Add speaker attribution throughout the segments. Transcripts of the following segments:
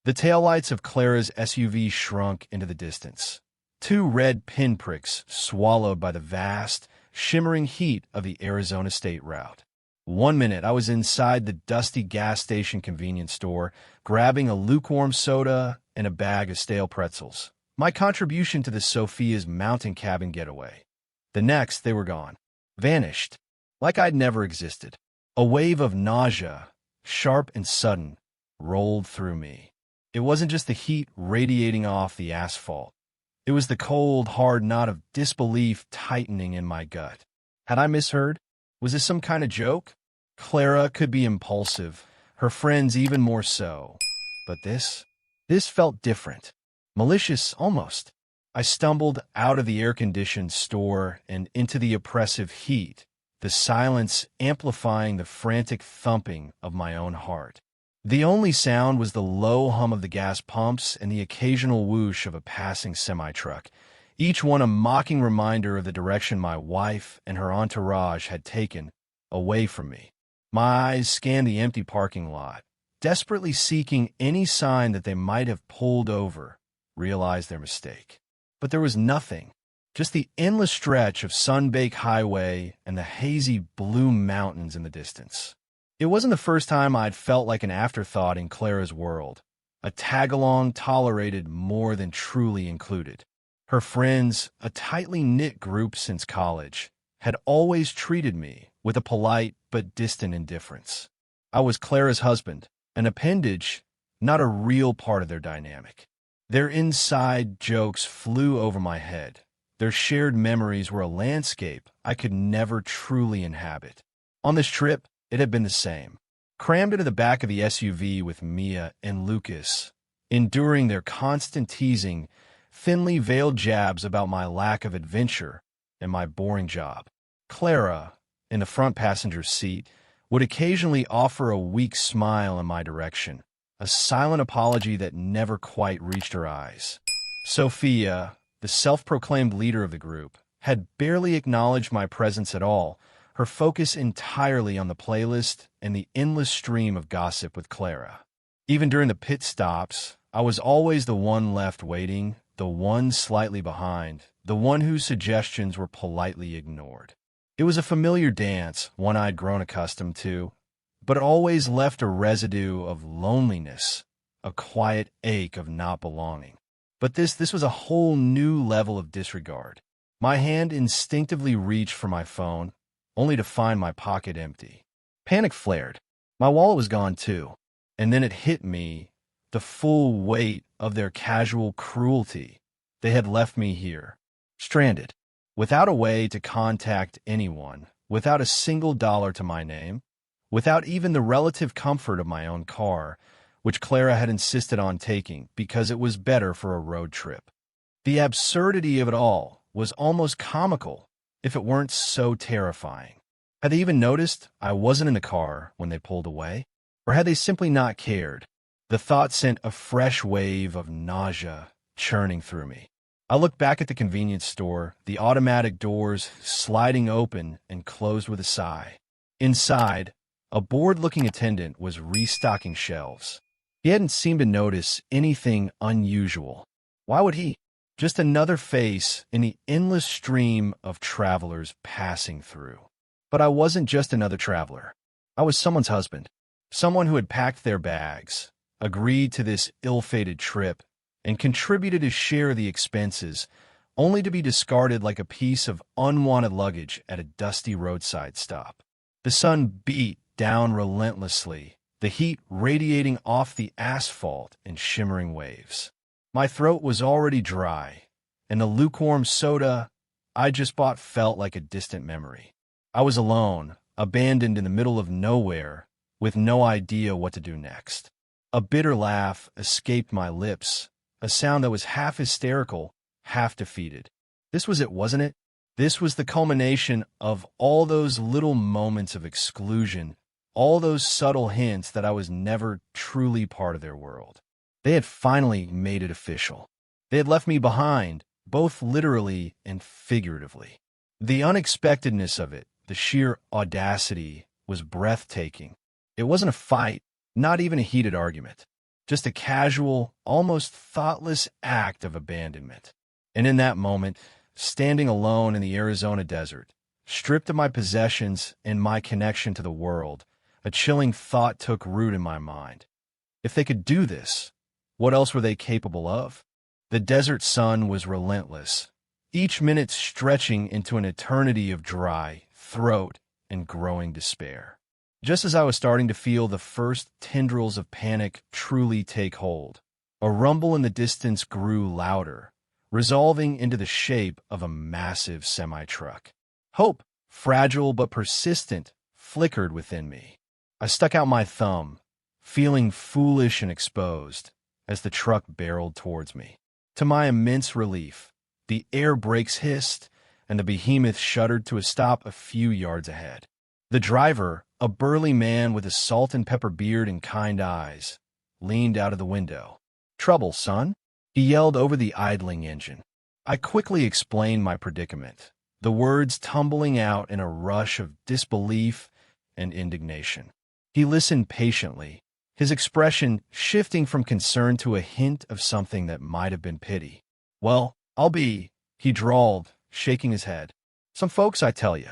Speaker 1: The taillights of Clara's SUV shrunk into the distance. Two red pinpricks swallowed by the vast, shimmering heat of the Arizona state route. 1 minute, I was inside the dusty gas station convenience store, grabbing a lukewarm soda and a bag of stale pretzels. My contribution to the Sophia's mountain cabin getaway. The next, they were gone. Vanished. Like I'd never existed. A wave of nausea, sharp and sudden, rolled through me. It wasn't just the heat radiating off the asphalt. It was the cold, hard knot of disbelief tightening in my gut. Had I misheard? Was this some kind of joke? Clara could be impulsive, her friends even more so. But this felt different. Malicious, almost. I stumbled out of the air-conditioned store and into the oppressive heat, the silence amplifying the frantic thumping of my own heart. The only sound was the low hum of the gas pumps and the occasional whoosh of a passing semi-truck, each one a mocking reminder of the direction my wife and her entourage had taken away from me. My eyes scanned the empty parking lot, desperately seeking any sign that they might have pulled over, realized their mistake. But there was nothing, just the endless stretch of sun-baked highway and the hazy blue mountains in the distance. It wasn't the first time I'd felt like an afterthought in Clara's world, a tag-along tolerated more than truly included. Her friends, a tightly knit group since college, had always treated me with a polite but distant indifference. I was Clara's husband, an appendage, not a real part of their dynamic. Their inside jokes flew over my head. Their shared memories were a landscape I could never truly inhabit. On this trip, it had been the same. Crammed into the back of the SUV with Mia and Lucas, enduring their constant teasing, thinly veiled jabs about my lack of adventure and my boring job. Clara, in the front passenger seat, would occasionally offer a weak smile in my direction, a silent apology that never quite reached her eyes. Sophia, the self-proclaimed leader of the group, had barely acknowledged my presence at all, her focus entirely on the playlist and the endless stream of gossip with Clara. Even during the pit stops, I was always the one left waiting, the one slightly behind, the one whose suggestions were politely ignored. It was a familiar dance, one I'd grown accustomed to, but it always left a residue of loneliness, a quiet ache of not belonging. But this was a whole new level of disregard. My hand instinctively reached for my phone, only to find my pocket empty. Panic flared. My wallet was gone too. And then it hit me, the full weight of their casual cruelty. They had left me here, stranded, without a way to contact anyone, without a single dollar to my name, without even the relative comfort of my own car, which Clara had insisted on taking because it was better for a road trip. The absurdity of it all was almost comical, if it weren't so terrifying. Had they even noticed I wasn't in the car when they pulled away? Or had they simply not cared? The thought sent a fresh wave of nausea churning through me. I looked back at the convenience store, the automatic doors sliding open and closed with a sigh. Inside, a bored-looking attendant was restocking shelves. He hadn't seemed to notice anything unusual. Why would he? Just another face in the endless stream of travelers passing through. But I wasn't just another traveler. I was someone's husband, someone who had packed their bags, agreed to this ill-fated trip, and contributed a share of the expenses, only to be discarded like a piece of unwanted luggage at a dusty roadside stop. The sun beat down relentlessly, the heat radiating off the asphalt in shimmering waves. My throat was already dry, and the lukewarm soda I just bought felt like a distant memory. I was alone, abandoned in the middle of nowhere, with no idea what to do next. A bitter laugh escaped my lips, a sound that was half hysterical, half defeated. This was it, wasn't it? This was the culmination of all those little moments of exclusion, all those subtle hints that I was never truly part of their world. They had finally made it official. They had left me behind, both literally and figuratively. The unexpectedness of it, the sheer audacity, was breathtaking. It wasn't a fight, not even a heated argument. Just a casual, almost thoughtless act of abandonment. And in that moment, standing alone in the Arizona desert, stripped of my possessions and my connection to the world, a chilling thought took root in my mind. If they could do this, what else were they capable of? The desert sun was relentless, each minute stretching into an eternity of dry throat and growing despair. Just as I was starting to feel the first tendrils of panic truly take hold, a rumble in the distance grew louder, resolving into the shape of a massive semi-truck. Hope, fragile but persistent, flickered within me. I stuck out my thumb, feeling foolish and exposed, as the truck barreled towards me. To my immense relief, the air brakes hissed, and the behemoth shuddered to a stop a few yards ahead. The driver, a burly man with a salt and pepper beard and kind eyes, leaned out of the window. "Trouble, son?" he yelled over the idling engine. I quickly explained my predicament, the words tumbling out in a rush of disbelief and indignation. He listened patiently, his expression shifting from concern to a hint of something that might have been pity. "Well, he drawled, shaking his head. "Some folks, I tell you.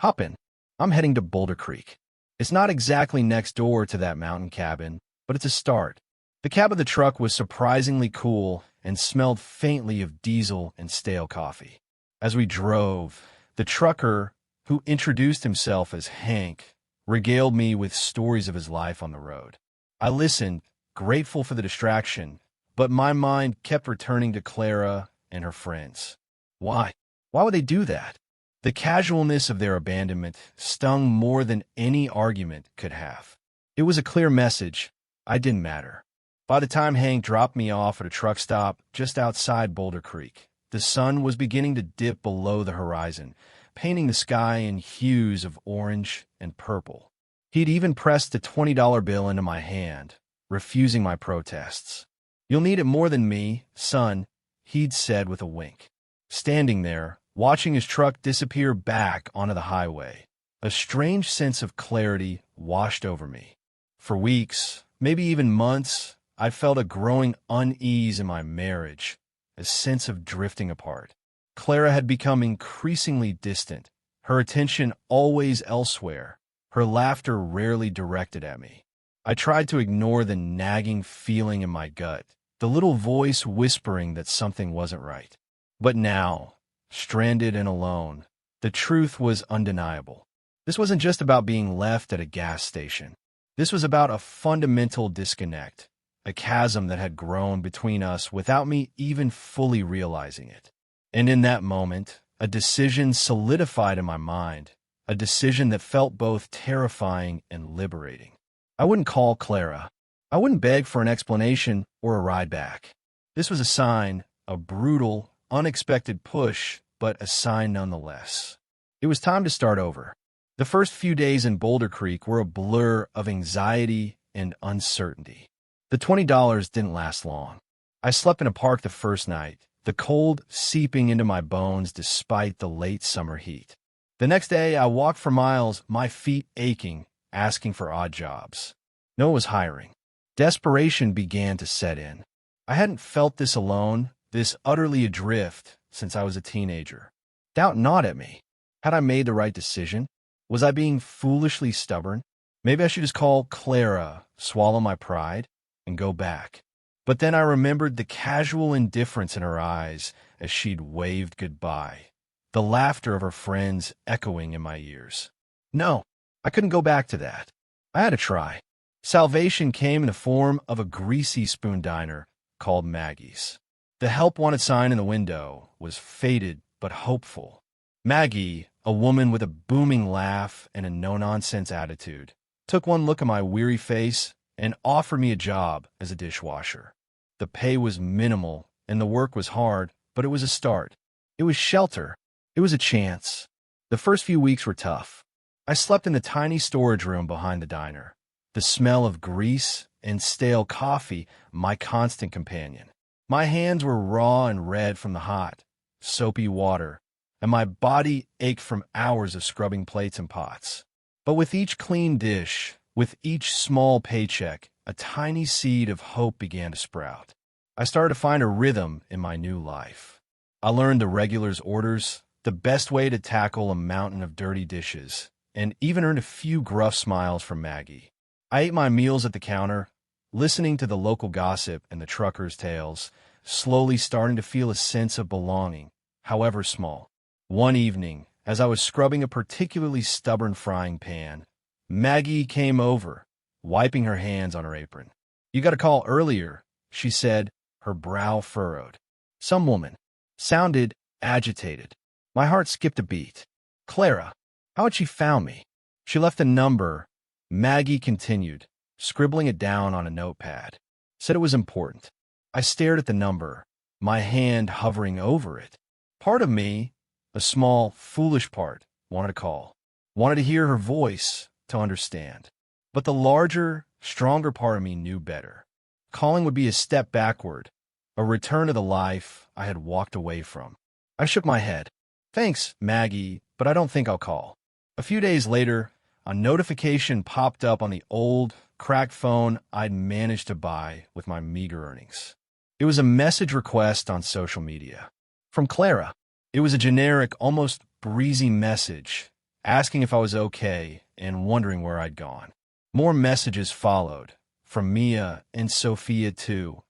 Speaker 1: Hop in. I'm heading to Boulder Creek. It's not exactly next door to that mountain cabin, but it's a start." The cab of the truck was surprisingly cool and smelled faintly of diesel and stale coffee. As we drove, the trucker, who introduced himself as Hank, regaled me with stories of his life on the road. I listened, grateful for the distraction, but my mind kept returning to Clara and her friends. Why? Why would they do that? The casualness of their abandonment stung more than any argument could have. It was a clear message. I didn't matter. By the time Hank dropped me off at a truck stop just outside Boulder Creek, the sun was beginning to dip below the horizon, painting the sky in hues of orange and purple. He'd even pressed a $20 bill into my hand, refusing my protests. "You'll need it more than me, son," he'd said with a wink. Standing there, watching his truck disappear back onto the highway, a strange sense of clarity washed over me. For weeks, maybe even months, I felt a growing unease in my marriage, a sense of drifting apart. Clara had become increasingly distant, her attention always elsewhere, her laughter rarely directed at me. I tried to ignore the nagging feeling in my gut, the little voice whispering that something wasn't right. But now, stranded and alone, the truth was undeniable. This wasn't just about being left at a gas station. This was about a fundamental disconnect, a chasm that had grown between us without me even fully realizing it. And in that moment, a decision solidified in my mind, a decision that felt both terrifying and liberating. I wouldn't call Clara. I wouldn't beg for an explanation or a ride back. This was a sign, a brutal, unexpected push, but a sign nonetheless. It was time to start over. The first few days in Boulder Creek were a blur of anxiety and uncertainty. The $20 didn't last long. I slept in a park the first night, the cold seeping into my bones despite the late summer heat. The next day, I walked for miles, my feet aching, asking for odd jobs. No one was hiring. Desperation began to set in. I hadn't felt this alone, this utterly adrift, since I was a teenager. Doubt gnawed at me. Had I made the right decision? Was I being foolishly stubborn? Maybe I should just call Clara, swallow my pride, and go back. But then I remembered the casual indifference in her eyes as she'd waved goodbye, the laughter of her friends echoing in my ears. No, I couldn't go back to that. I had to try. Salvation came in the form of a greasy spoon diner called Maggie's. The help wanted sign in the window was faded but hopeful. Maggie, a woman with a booming laugh and a no-nonsense attitude, took one look at my weary face and offered me a job as a dishwasher. The pay was minimal and the work was hard, but it was a start. It was shelter. It was a chance. The first few weeks were tough. I slept in the tiny storage room behind the diner, the smell of grease and stale coffee my constant companion. My hands were raw and red from the hot, soapy water, and my body ached from hours of scrubbing plates and pots. But with each clean dish, with each small paycheck, a tiny seed of hope began to sprout. I started to find a rhythm in my new life. I learned the regulars' orders, the best way to tackle a mountain of dirty dishes, and even earned a few gruff smiles from Maggie. I ate my meals at the counter, listening to the local gossip and the truckers' tales, slowly starting to feel a sense of belonging, however small. One evening, as I was scrubbing a particularly stubborn frying pan, Maggie came over, wiping her hands on her apron. "You got a call earlier," she said, her brow furrowed. Some woman. Sounded agitated. My heart skipped a beat. Clara. How had she found me? She left a number. Maggie continued, scribbling it down on a notepad. Said it was important. I stared at the number, my hand hovering over it. Part of me, a small, foolish part, wanted to call. Wanted to hear her voice, to understand. But the larger, stronger part of me knew better. Calling would be a step backward, a return to the life I had walked away from. I shook my head. Thanks, Maggie, but I don't think I'll call. A few days later, a notification popped up on the old, cracked phone I'd managed to buy with my meager earnings. It was a message request on social media. From Clara. It was a generic, almost breezy message, asking if I was okay and wondering where I'd gone. More messages followed, from Mia and Sophia too,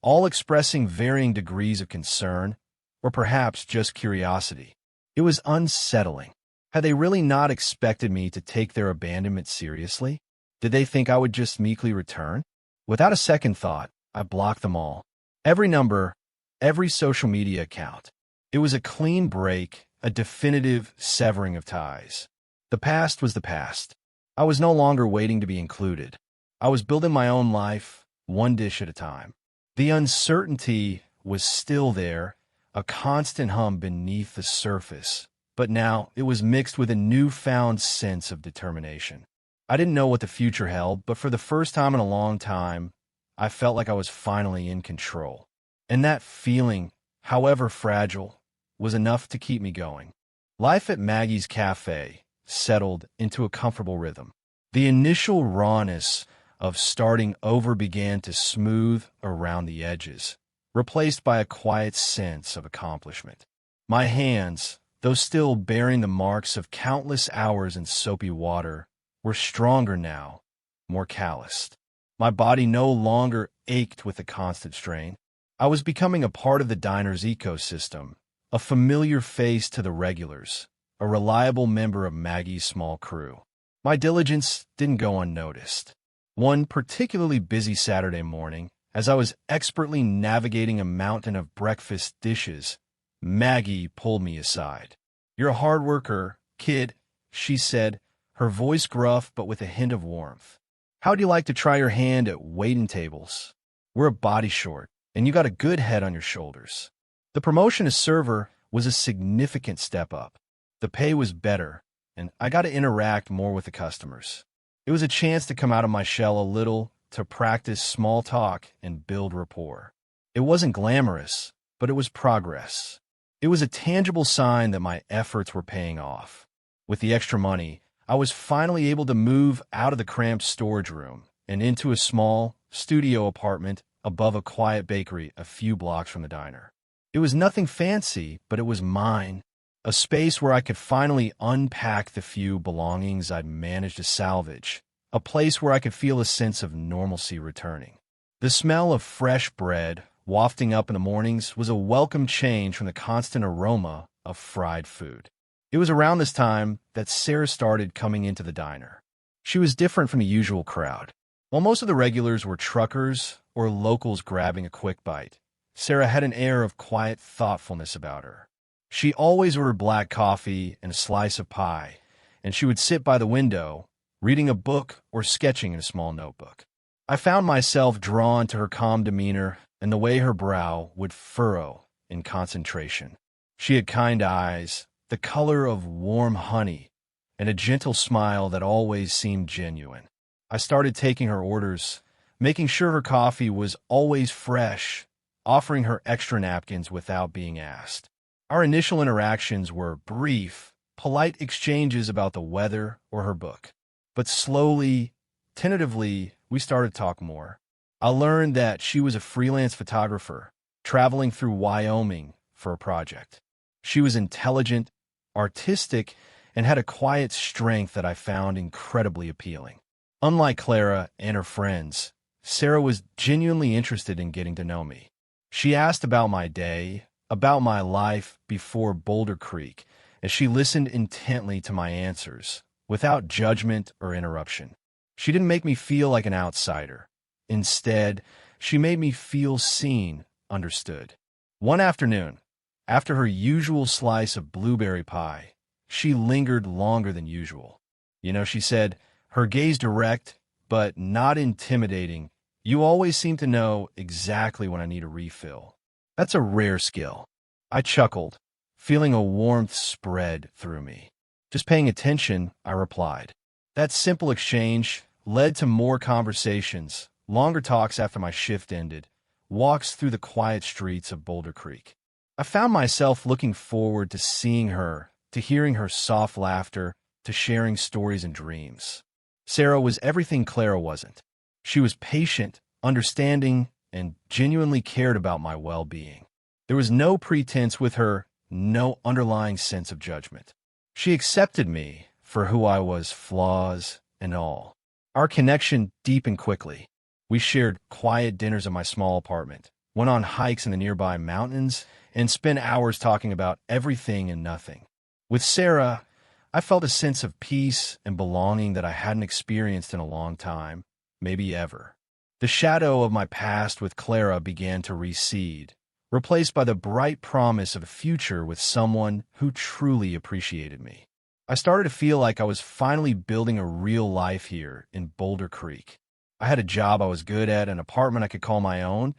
Speaker 1: all expressing varying degrees of concern, or perhaps just curiosity. It was unsettling. Had they really not expected me to take their abandonment seriously? Did they think I would just meekly return? Without a second thought, I blocked them all. Every number, every social media account. It was a clean break, a definitive severing of ties. The past was the past. I was no longer waiting to be included. I was building my own life, one dish at a time. The uncertainty was still there, a constant hum beneath the surface, but now it was mixed with a newfound sense of determination. I didn't know what the future held, but for the first time in a long time, I felt like I was finally in control. And that feeling, however fragile, was enough to keep me going. Life at Maggie's Cafe settled into a comfortable rhythm. The initial rawness of starting over began to smooth around the edges, replaced by a quiet sense of accomplishment. My hands, though still bearing the marks of countless hours in soapy water, were stronger now, more calloused. My body no longer ached with the constant strain. I was becoming a part of the diner's ecosystem, a familiar face to the regulars, a reliable member of Maggie's small crew. My diligence didn't go unnoticed. One particularly busy Saturday morning, as I was expertly navigating a mountain of breakfast dishes, Maggie pulled me aside. "You're a hard worker, kid," she said, her voice gruff but with a hint of warmth. "How'd you like to try your hand at waiting tables? We're a body short, and you got a good head on your shoulders." The promotion to server was a significant step up. The pay was better, and I got to interact more with the customers. It was a chance to come out of my shell a little, to practice small talk and build rapport. It wasn't glamorous, but it was progress. It was a tangible sign that my efforts were paying off. With the extra money, I was finally able to move out of the cramped storage room and into a small, studio apartment above a quiet bakery a few blocks from the diner. It was nothing fancy, but it was mine, a space where I could finally unpack the few belongings I'd managed to salvage, a place where I could feel a sense of normalcy returning. The smell of fresh bread wafting up in the mornings was a welcome change from the constant aroma of fried food. It was around this time that Sarah started coming into the diner. She was different from the usual crowd. While most of the regulars were truckers or locals grabbing a quick bite, Sarah had an air of quiet thoughtfulness about her. She always ordered black coffee and a slice of pie, and she would sit by the window, reading a book or sketching in a small notebook. I found myself drawn to her calm demeanor and the way her brow would furrow in concentration. She had kind eyes, the color of warm honey, and a gentle smile that always seemed genuine. I started taking her orders, making sure her coffee was always fresh, offering her extra napkins without being asked. Our initial interactions were brief, polite exchanges about the weather or her book. But slowly, tentatively, we started to talk more. I learned that she was a freelance photographer, traveling through Wyoming for a project. She was intelligent, artistic, and had a quiet strength that I found incredibly appealing. Unlike Clara and her friends, Sarah was genuinely interested in getting to know me. She asked about my day, about my life before Boulder Creek, and she listened intently to my answers, without judgment or interruption. She didn't make me feel like an outsider. Instead, she made me feel seen, understood. One afternoon, after her usual slice of blueberry pie, she lingered longer than usual. She said, her gaze direct, but not intimidating. You always seem to know exactly when I need a refill. That's a rare skill. I chuckled, feeling a warmth spread through me. Just paying attention, I replied. That simple exchange led to more conversations, longer talks after my shift ended, walks through the quiet streets of Boulder Creek. I found myself looking forward to seeing her, to hearing her soft laughter, to sharing stories and dreams. Sarah was everything Clara wasn't. She was patient, understanding, and genuinely cared about my well-being. There was no pretense with her, no underlying sense of judgment. She accepted me for who I was, flaws and all. Our connection deepened quickly. We shared quiet dinners in my small apartment, went on hikes in the nearby mountains, and spent hours talking about everything and nothing. With Sarah, I felt a sense of peace and belonging that I hadn't experienced in a long time, maybe ever. The shadow of my past with Clara began to recede, replaced by the bright promise of a future with someone who truly appreciated me. I started to feel like I was finally building a real life here in Boulder Creek. I had a job I was good at, an apartment I could call my own,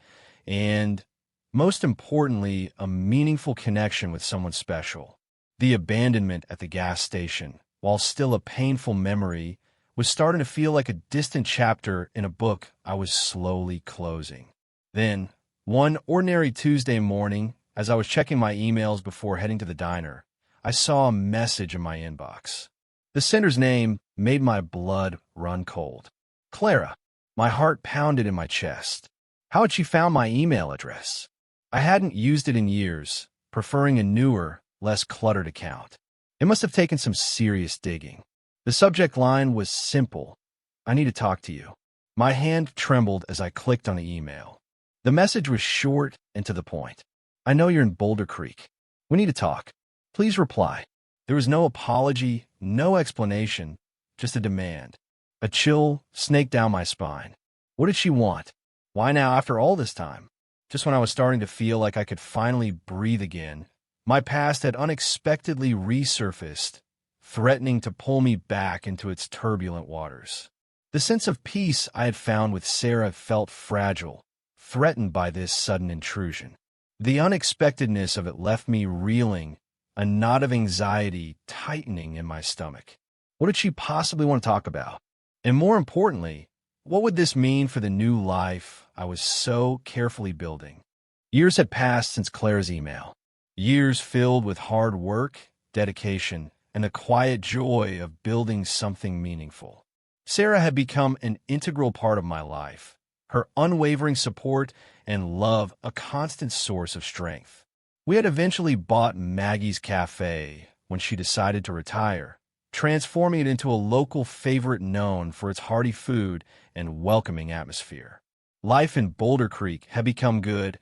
Speaker 1: and, most importantly, a meaningful connection with someone special. The abandonment at the gas station, while still a painful memory, was starting to feel like a distant chapter in a book I was slowly closing. Then, one ordinary Tuesday morning, as I was checking my emails before heading to the diner, I saw a message in my inbox. The sender's name made my blood run cold. Clara. My heart pounded in my chest. How had she found my email address? I hadn't used it in years, preferring a newer, less cluttered account. It must have taken some serious digging. The subject line was simple. I need to talk to you. My hand trembled as I clicked on the email. The message was short and to the point. I know you're in Boulder Creek. We need to talk. Please reply. There was no apology, no explanation, just a demand. A chill snaked down my spine. What did she want? Why now after all this time? Just when I was starting to feel like I could finally breathe again, my past had unexpectedly resurfaced, threatening to pull me back into its turbulent waters. The sense of peace I had found with Sarah felt fragile, threatened by this sudden intrusion. The unexpectedness of it left me reeling, a knot of anxiety tightening in my stomach. What did she possibly want to talk about? And more importantly, what would this mean for the new life I was so carefully building? Years had passed since Claire's email. Years filled with hard work, dedication, and the quiet joy of building something meaningful. Sarah had become an integral part of my life, her unwavering support and love a constant source of strength. We had eventually bought Maggie's Cafe when she decided to retire, transforming it into a local favorite known for its hearty food and welcoming atmosphere. Life in Boulder Creek had become good,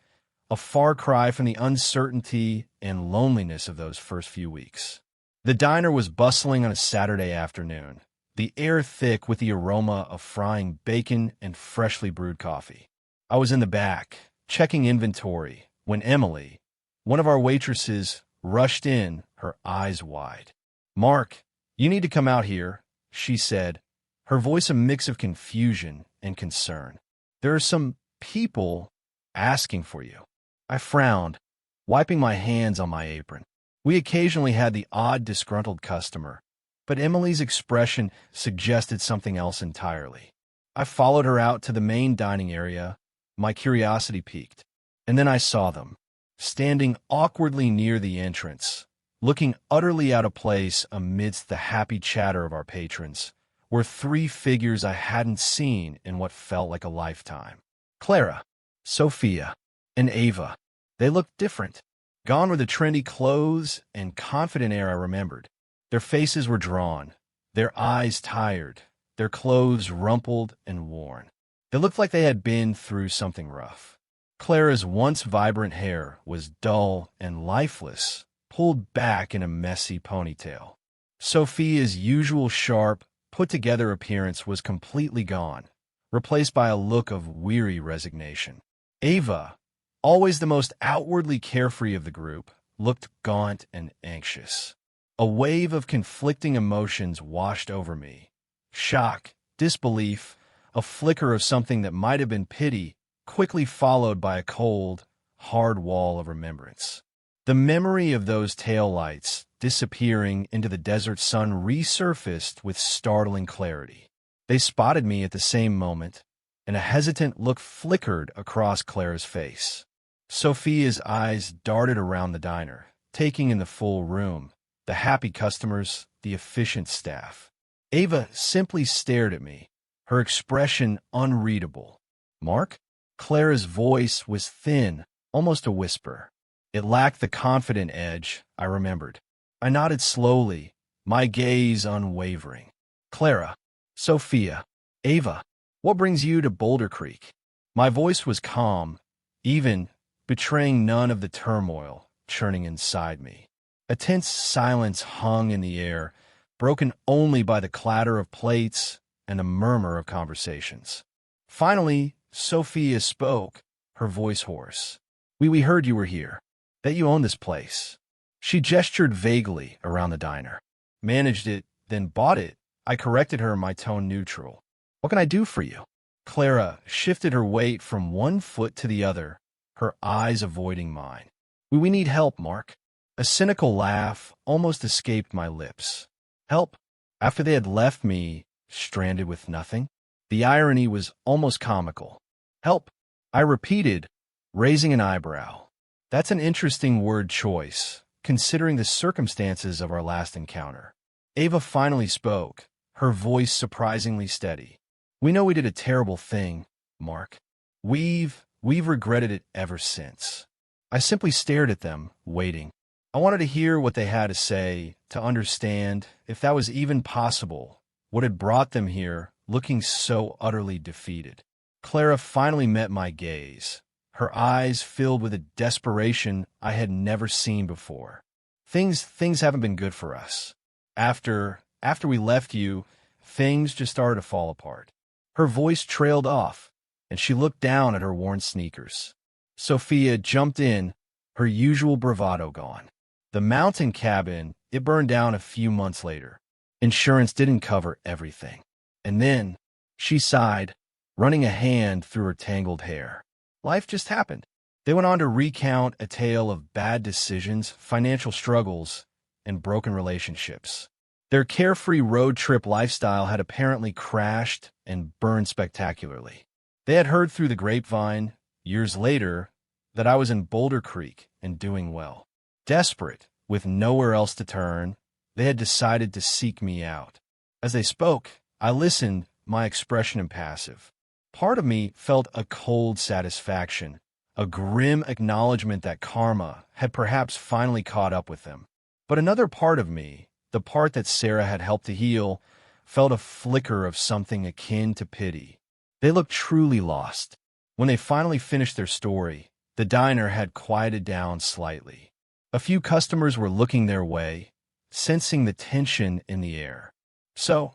Speaker 1: a far cry from the uncertainty and loneliness of those first few weeks. The diner was bustling on a Saturday afternoon, the air thick with the aroma of frying bacon and freshly brewed coffee. I was in the back, checking inventory, when Emily, one of our waitresses, rushed in, her eyes wide. "Mark, you need to come out here," she said, her voice a mix of confusion and concern. "There are some people asking for you." I frowned, wiping my hands on my apron. We occasionally had the odd disgruntled customer, but Emily's expression suggested something else entirely. I followed her out to the main dining area, my curiosity piqued, and then I saw them, standing awkwardly near the entrance, looking utterly out of place amidst the happy chatter of our patrons, were three figures I hadn't seen in what felt like a lifetime. Clara, Sophia, and Ava. They looked different. Gone were the trendy clothes and confident air I remembered. Their faces were drawn, their eyes tired, their clothes rumpled and worn. They looked like they had been through something rough. Clara's once vibrant hair was dull and lifeless, pulled back in a messy ponytail. Sophia's usual sharp, put-together appearance was completely gone, replaced by a look of weary resignation. Ava, always the most outwardly carefree of the group, looked gaunt and anxious. A wave of conflicting emotions washed over me. Shock, disbelief, a flicker of something that might have been pity, quickly followed by a cold, hard wall of remembrance. The memory of those taillights disappearing into the desert sun resurfaced with startling clarity. They spotted me at the same moment, and a hesitant look flickered across Clara's face. Sophia's eyes darted around the diner, taking in the full room, the happy customers, the efficient staff. Ava simply stared at me, her expression unreadable. "Mark?" Clara's voice was thin, almost a whisper. It lacked the confident edge I remembered. I nodded slowly, my gaze unwavering. "Clara, Sophia, Ava, what brings you to Boulder Creek?" My voice was calm, even, betraying none of the turmoil churning inside me. A tense silence hung in the air, broken only by the clatter of plates and a murmur of conversations. Finally, Sophia spoke, her voice hoarse. We heard you were here, that you own this place." She gestured vaguely around the diner. "Managed it, then bought it." I corrected her, my tone neutral. "What can I do for you?" Clara shifted her weight from one foot to the other, her eyes avoiding mine. We need help, Mark." A cynical laugh almost escaped my lips. Help? After they had left me, stranded with nothing? The irony was almost comical. "Help," I repeated, raising an eyebrow. That's an interesting word choice, considering the circumstances of our last encounter. Ava finally spoke, her voice surprisingly steady. "We know we did a terrible thing, Mark. We've regretted it ever since." I simply stared at them, waiting. I wanted to hear what they had to say, to understand, if that was even possible, what had brought them here, looking so utterly defeated. Clara finally met my gaze, her eyes filled with a desperation I had never seen before. Things haven't been good for us. After we left you, things just started to fall apart." Her voice trailed off, and she looked down at her worn sneakers. Sophia jumped in, her usual bravado gone. "The mountain cabin, it burned down a few months later. Insurance didn't cover everything." And then, she sighed, running a hand through her tangled hair. "Life just happened." They went on to recount a tale of bad decisions, financial struggles, and broken relationships. Their carefree road trip lifestyle had apparently crashed and burned spectacularly. They had heard through the grapevine, years later, that I was in Boulder Creek and doing well. Desperate, with nowhere else to turn, they had decided to seek me out. As they spoke, I listened, my expression impassive. Part of me felt a cold satisfaction, a grim acknowledgement that karma had perhaps finally caught up with them. But another part of me, the part that Sarah had helped to heal, felt a flicker of something akin to pity. They looked truly lost. When they finally finished their story, the diner had quieted down slightly. A few customers were looking their way, sensing the tension in the air. "So,"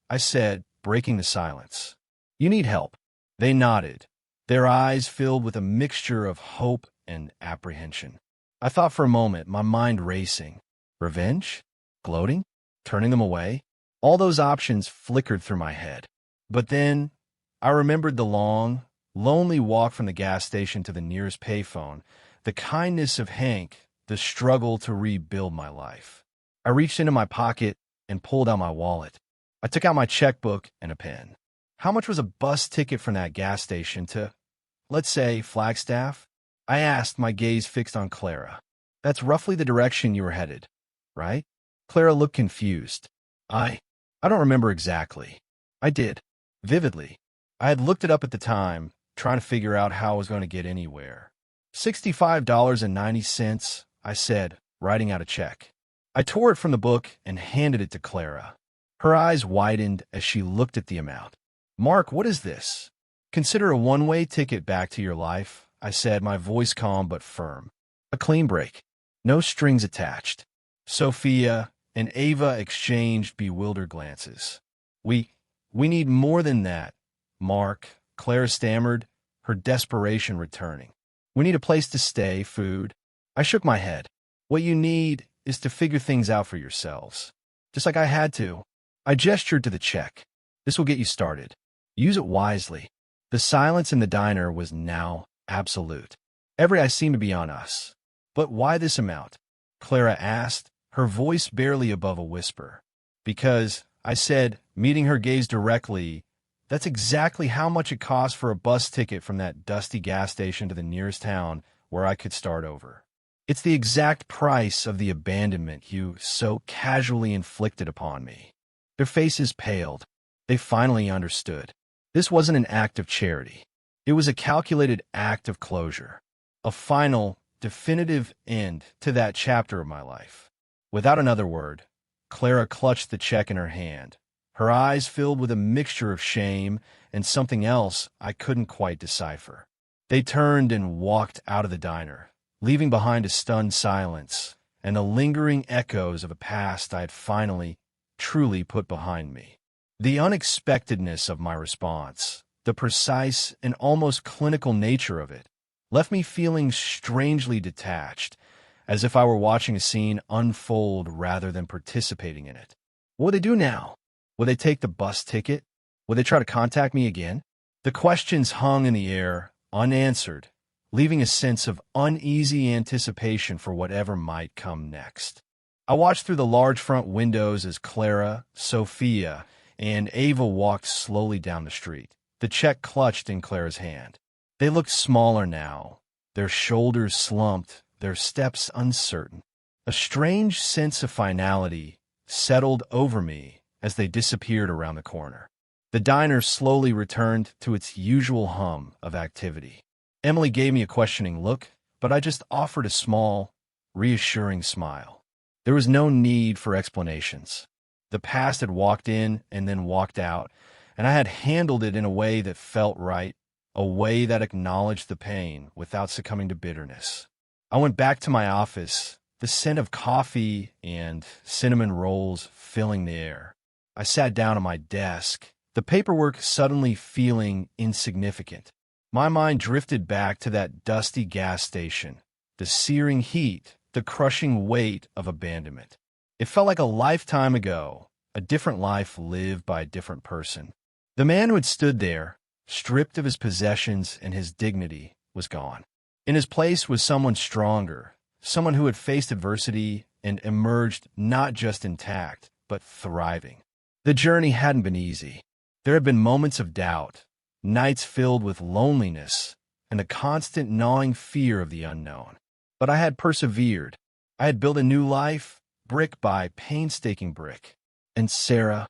Speaker 1: I said, breaking the silence, "you need help." They nodded, their eyes filled with a mixture of hope and apprehension. I thought for a moment, my mind racing. Revenge? Gloating? Turning them away? All those options flickered through my head. But then, I remembered the long, lonely walk from the gas station to the nearest payphone, the kindness of Hank, the struggle to rebuild my life. I reached into my pocket and pulled out my wallet. I took out my checkbook and a pen. How much was a bus ticket from that gas station to, let's say, Flagstaff? I asked, my gaze fixed on Clara. "That's roughly the direction you were headed, right?" Clara looked confused. I don't remember exactly. I did. Vividly. I had looked it up at the time, trying to figure out how I was going to get anywhere. $65.90, I said, writing out a check. I tore it from the book and handed it to Clara. Her eyes widened as she looked at the amount. Mark, what is this? Consider a one-way ticket back to your life, I said, my voice calm but firm. A clean break. No strings attached. Sophia and Ava exchanged bewildered glances. We need more than that, Mark, Clara stammered, her desperation returning. We need a place to stay, food. I shook my head. What you need is to figure things out for yourselves. Just like I had to. I gestured to the check. This will get you started. Use it wisely. The silence in the diner was now absolute. Every eye seemed to be on us. But why this amount? Clara asked, her voice barely above a whisper. Because, I said, meeting her gaze directly, that's exactly how much it cost for a bus ticket from that dusty gas station to the nearest town where I could start over. It's the exact price of the abandonment you so casually inflicted upon me. Their faces paled. They finally understood. This wasn't an act of charity. It was a calculated act of closure. A final, definitive end to that chapter of my life. Without another word, Clara clutched the check in her hand, her eyes filled with a mixture of shame and something else I couldn't quite decipher. They turned and walked out of the diner, leaving behind a stunned silence and the lingering echoes of a past I had finally, truly put behind me. The unexpectedness of my response, the precise and almost clinical nature of it, left me feeling strangely detached, as if I were watching a scene unfold rather than participating in it. What will they do now? Will they take the bus ticket? Will they try to contact me again? The questions hung in the air, unanswered, leaving a sense of uneasy anticipation for whatever might come next. I watched through the large front windows as Clara, Sophia, and Ava walked slowly down the street, the check clutched in Clara's hand. They looked smaller now, their shoulders slumped, their steps uncertain. A strange sense of finality settled over me as they disappeared around the corner. The diner slowly returned to its usual hum of activity. Emily gave me a questioning look, but I just offered a small, reassuring smile. There was no need for explanations. The past had walked in and then walked out, and I had handled it in a way that felt right, a way that acknowledged the pain without succumbing to bitterness. I went back to my office, the scent of coffee and cinnamon rolls filling the air. I sat down at my desk, the paperwork suddenly feeling insignificant. My mind drifted back to that dusty gas station, the searing heat, the crushing weight of abandonment. It felt like a lifetime ago, a different life lived by a different person. The man who had stood there, stripped of his possessions and his dignity, was gone. In his place was someone stronger, someone who had faced adversity and emerged not just intact, but thriving. The journey hadn't been easy. There had been moments of doubt, nights filled with loneliness, and the constant gnawing fear of the unknown. But I had persevered. I had built a new life, brick by painstaking brick. And Sarah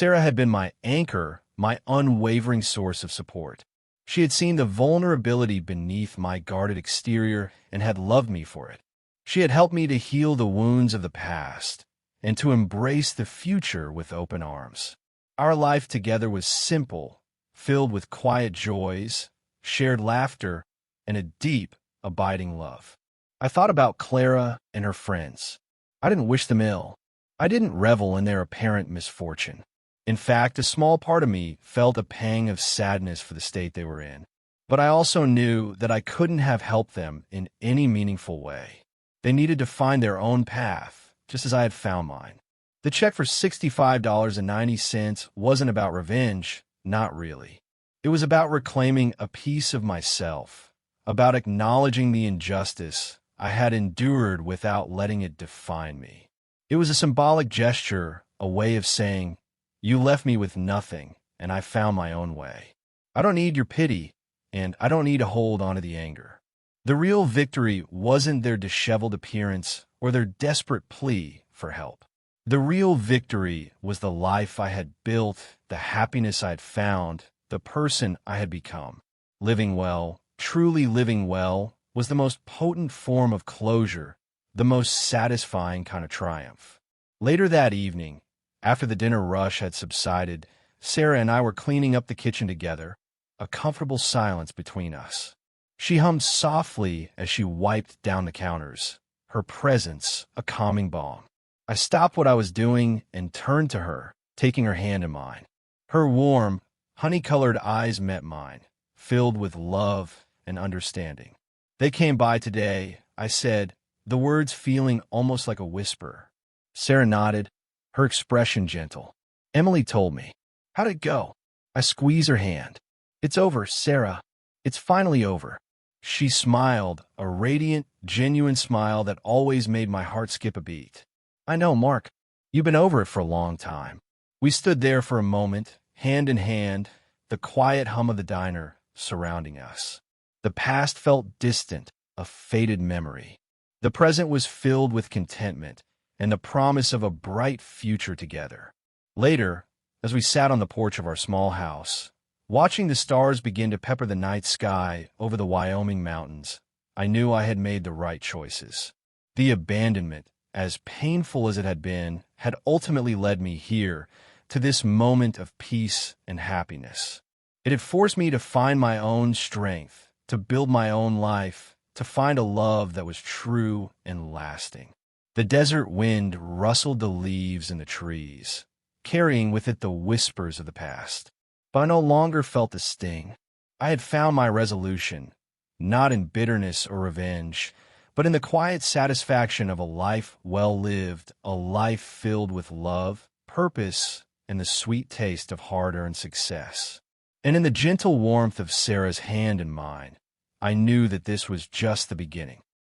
Speaker 1: had been my anchor, my unwavering source of support. She had seen the vulnerability beneath my guarded exterior and had loved me for it. She had helped me to heal the wounds of the past and to embrace the future with open arms. Our life together was simple, filled with quiet joys, shared laughter, and a deep, abiding love. I thought about Clara and her friends. I didn't wish them ill. I didn't revel in their apparent misfortune. In fact, a small part of me felt a pang of sadness for the state they were in. But I also knew that I couldn't have helped them in any meaningful way. They needed to find their own path, just as I had found mine. The check for $65.90 wasn't about revenge, not really. It was about reclaiming a piece of myself, about acknowledging the injustice I had endured without letting it define me. It was a symbolic gesture, a way of saying, you left me with nothing, and I found my own way. I don't need your pity, and I don't need to hold on to the anger. The real victory wasn't their disheveled appearance or their desperate plea for help. The real victory was the life I had built, the happiness I had found, the person I had become. Living well, truly living well, was the most potent form of closure, the most satisfying kind of triumph. Later that evening, after the dinner rush had subsided, Sarah and I were cleaning up the kitchen together, a comfortable silence between us. She hummed softly as she wiped down the counters, her presence a calming balm. I stopped what I was doing and turned to her, taking her hand in mine. Her warm, honey-colored eyes met mine, filled with love and understanding. "They came by today," I said, the words feeling almost like a whisper. Sarah nodded, her expression gentle. "Emily told me." "How'd it go?" I squeezed her hand. "It's over, Sarah. It's finally over." She smiled, a radiant, genuine smile that always made my heart skip a beat. "I know, Mark. You've been over it for a long time." We stood there for a moment, hand in hand, the quiet hum of the diner surrounding us. The past felt distant, a faded memory. The present was filled with contentment and the promise of a bright future together. Later, as we sat on the porch of our small house, watching the stars begin to pepper the night sky over the Wyoming mountains, I knew I had made the right choices. The abandonment, as painful as it had ultimately led me here, to this moment of peace and happiness. It had forced me to find my own strength, to build my own life, to find a love that was true and lasting. The desert wind rustled the leaves in the trees, carrying with it the whispers of the past. But I no longer felt the sting. I had found my resolution, not in bitterness or revenge, but in the quiet satisfaction of a life well lived, a life filled with love, purpose, and the sweet taste of hard-earned success. And in the gentle warmth of Sarah's hand in mine, I knew that this was just the beginning.